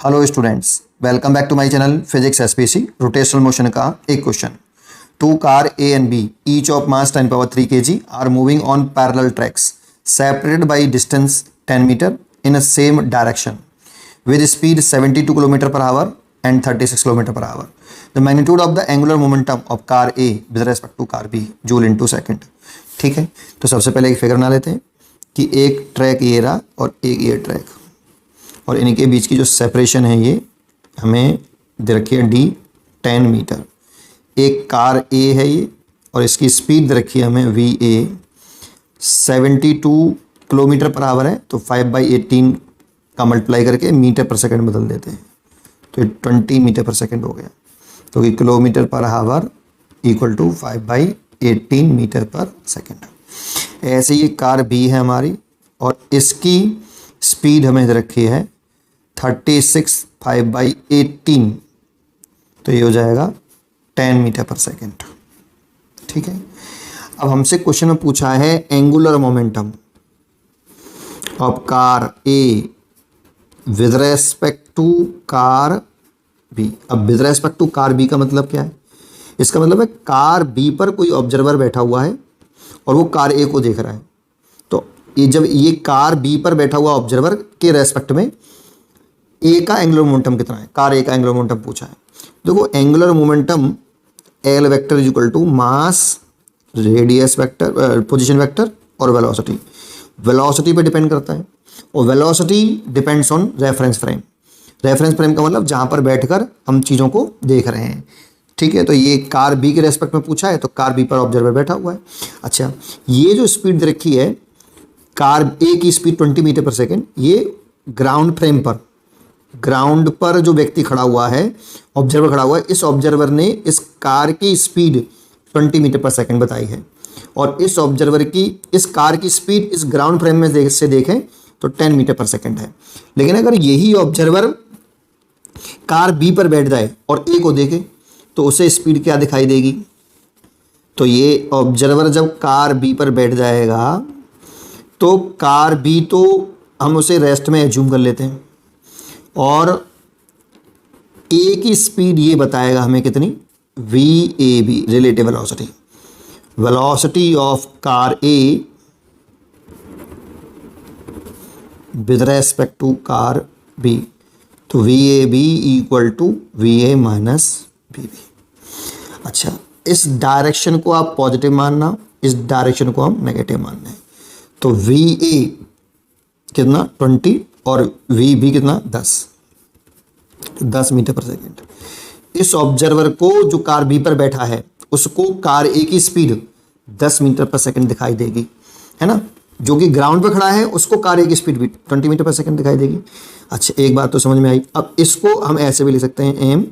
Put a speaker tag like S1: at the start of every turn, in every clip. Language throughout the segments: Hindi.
S1: Hello students, welcome back to my channel physics SPC. Rotational motion का एक question. Two car A and B each of mass 10 power 3 kg are moving on parallel tracks separated by distance 10 metre in a same direction with speed 72 km per hour and 36 km per hour. The magnitude of the angular momentum of car A with respect to car B joule into second. ठीक है, तो सबसे पहले एक फिगर बना लेते हैं कि एक ट्रैक ये रहा और एक ये ट्रैक, और इनके बीच की जो सेपरेशन है ये हमें दे रखी है D 10 मीटर। एक कार A है ये और इसकी स्पीड दे रखी है हमें VA 72 किलोमीटर पर आवर है, तो 5/18 का मल्टीप्लाई करके मीटर पर सेकंड बदल देते हैं तो 20 मीटर पर सेकंड हो गया, तो kilometre per hour equal to 5/18 metre per second. ऐसे ये कार बी है हमारी और इसकी स्पीड हमें दे रखी है 36 5/18, तो ये हो जाएगा 10 मीटर पर सेकंड। ठीक है, अब हमसे क्वेश्चन में पूछा है angular momentum of car A with respect to car B. अब with respect to car B का मतलब क्या है? इसका मतलब है कार बी पर कोई ऑब्जर्वर बैठा हुआ है और वो कार ए को देख रहा है, तो ये जब ये कार बी पर बैठा हुआ ऑब्जर्वर के रेस्पेक्ट में ए का एंगुलर मोमेंटम कितना है, कार ए का एंगुलर मोमेंटम पूछा है। देखो angular momentum L vector is equal to mass radius vector position vector और वेलोसिटी। वेलोसिटी पे डिपेंड करता है और velocity depends on reference frame. Reference frame का मतलब जहाँ पर बैठकर हम चीज़ों को देख रहे हैं। ठीक है, तो ये कार बी के रेस्पेक्ट में पूछा है तो कार बी पर ऑब्जर्वर बैठा हुआ है। अच्छा, ये जो स्पीड दे रखी है कार ए की स्पीड 20 मीटर पर सेकेंड, ये ग्राउंड फ्रेम पर, ग्राउंड पर जो व्यक्ति खड़ा हुआ है, ऑब्जर्वर खड़ा हुआ है, इस ऑब्जर्वर ने इस कार की स्पीड 20 मीटर पर सेकेंड बताई है और इस ऑब्जर्वर की इस कार की स्पीड इस ग्राउंड फ्रेम में से देखें तो 10 मीटर पर सेकंड है। लेकिन अगर यही ऑब्जर्वर कार बी पर बैठ जाए और ए को देखे तो उसे स्पीड क्या दिखाई देगी? तो ये ऑब्जर्वर जब कार बी पर बैठ जाएगा तो कार बी तो हम उसे रेस्ट में एज्यूम कर लेते हैं और ए की स्पीड ये बताएगा हमें कितनी, VAB relative velocity. Velocity of car A with respect to car B, तो VAB equal to VA minus BB। अच्छा, इस डायरेक्शन को आप पॉजिटिव मानना, इस डायरेक्शन को हम नेगेटिव मानना है, तो VA कितना 20 और VB कितना 10 मीटर पर सेकेंड। इस ऑब्जर्वर को जो कार बी पर बैठा है उसको कार ए की स्पीड 10 मीटर पर सेकेंड दिखाई देगी, है ना। जो कि ग्राउंड पर खड़ा है उसको कार ए की स्पीड भी 20 मीटर पर सेकंड दिखाई देगी। अच्छा, एक बात तो समझ में आई। अब इसको हम ऐसे भी लिख सकते हैं एम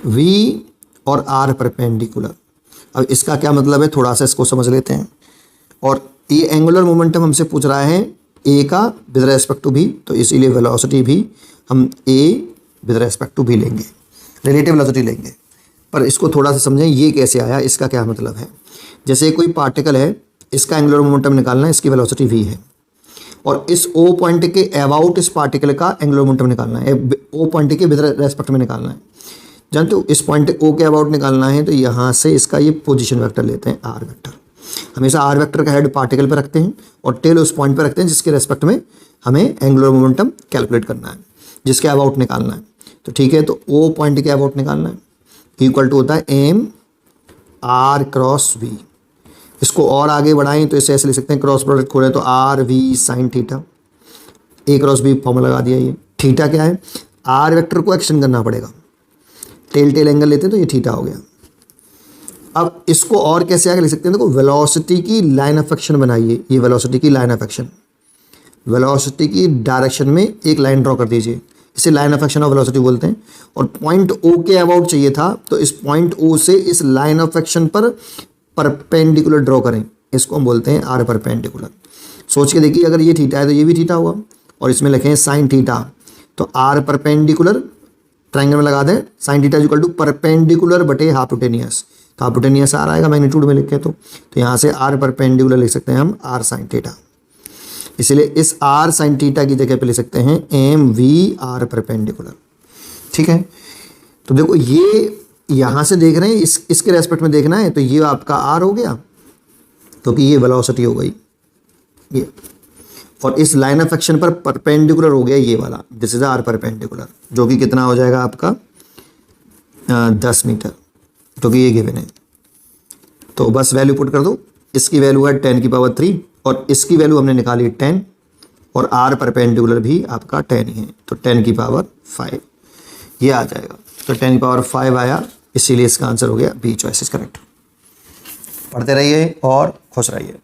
S1: वी और आर परपेंडिकुलर। अब इसका क्या मतलब है, थोड़ा सा इसको समझ लेते हैं। और ये एंगुलर मोमेंटम हमसे पूछ रहा है ए का विद रेस्पेक्ट टू बी, तो इसीलिए वेलोसिटी भी हम A with respect to B लेंगे, रिलेटिव वेलोसिटी लेंगे। पर इसको थोड़ा सा समझें, ये कैसे आया, इसका क्या मतलब है। जैसे कोई पार्टिकल है, इसका एंगुलर मोमेंटम निकालना है, इसकी वेलोसिटी v है, और इस O पॉइंट के अबाउट इस पार्टिकल का एंगुलर मोमेंटम निकालना है, O पॉइंट के विद रेस्पेक्ट में निकालना है। जानते हो, इस पॉइंट O के अबाउट निकालना है तो यहाँ से इसका ये पोजीशन वेक्टर लेते हैं, R वेक्टर। हमेशा R वेक्टर का हेड पार्टिकल पर रखते हैं और टेल उस पॉइंट पर रखते हैं जिसके रेस्पेक्ट में हमें एंगुलर मोमेंटम कैलकुलेट करना है, जिसके अबाउट निकालना है। तो ठीक है, तो O पॉइंट के अबाउट निकालना है, इक्वल टू होता है एम R क्रॉस V। इसको और आगे बढ़ाएं तो इसे ऐसे लिख सकते हैं, क्रॉस प्रोडक्ट खोलें तो RV sine theta, A cross B formula लगा दिया। ये थीटा क्या है, R वेक्टर को एक्सटेंड करना पड़ेगा, टेल एंगल लेते हैं तो ये थीटा हो गया। अब इसको और कैसे आगे लिख सकते हैं, देखो वेलोसिटी की लाइन ऑफ एक्शन बनाइए, ये वेलोसिटी की लाइन ऑफ एक्शन, वेलोसिटी की डायरेक्शन में एक लाइन ड्रॉ कर दीजिए, इसे line of action of velocity बोलते हैं। और पॉइंट O के अबाउट चाहिए था तो इस पॉइंट O से इस लाइन ऑफ एक्शन पर परपेंडिकुलर ड्रॉ करें, इसको हम बोलते हैं आर परपेंडिकुलर। सोच के देखिए, अगर ये थीटा है तो ये भी थीटा हुआ, और इसमें लिखें साइन थीटा, तो आर परपेंडिकुलर ट्राइंगल में लगा दें, sine theta equal to perpendicular बटे हाइपोटेनियस, तो हाइपोटेनियस आर आएगा मैग्नीट्यूड में लिखे तो यहाँ से आर परपेंडिकुलर लिख सकते हैं हम आर साइन थीटा। इसीलिए इस r sin थीटा की जगह पे ले सकते हैं MVR परपेंडिकुलर। ठीक है, तो देखो ये यहाँ से देख रहे हैं, इसके रेस्पेक्ट में देखना है, तो ये आपका r हो गया क्योंकि ये वेलोसिटी हो गई ये, और इस लाइन ऑफ एक्शन पर परपेंडिकुलर हो गया ये वाला, दिस इज r परपेंडिकुलर, जो कि कितना हो जाएगा आपका 10 मीटर, जो कि ये गिवन है। तो बस वैल्यू पुट कर दो, इसकी वैल्यू है 10 की पावर 3 और इसकी वैल्यू हमने निकाली 10 और r परपेंडिकुलर भी आपका 10 ही है, तो 10 की पावर 5 ये आ जाएगा। तो 10 की पावर 5 आया, इसीलिए इसका आंसर हो गया बी चॉइस इज करेक्ट। पढ़ते रहिए और खुश रहिए।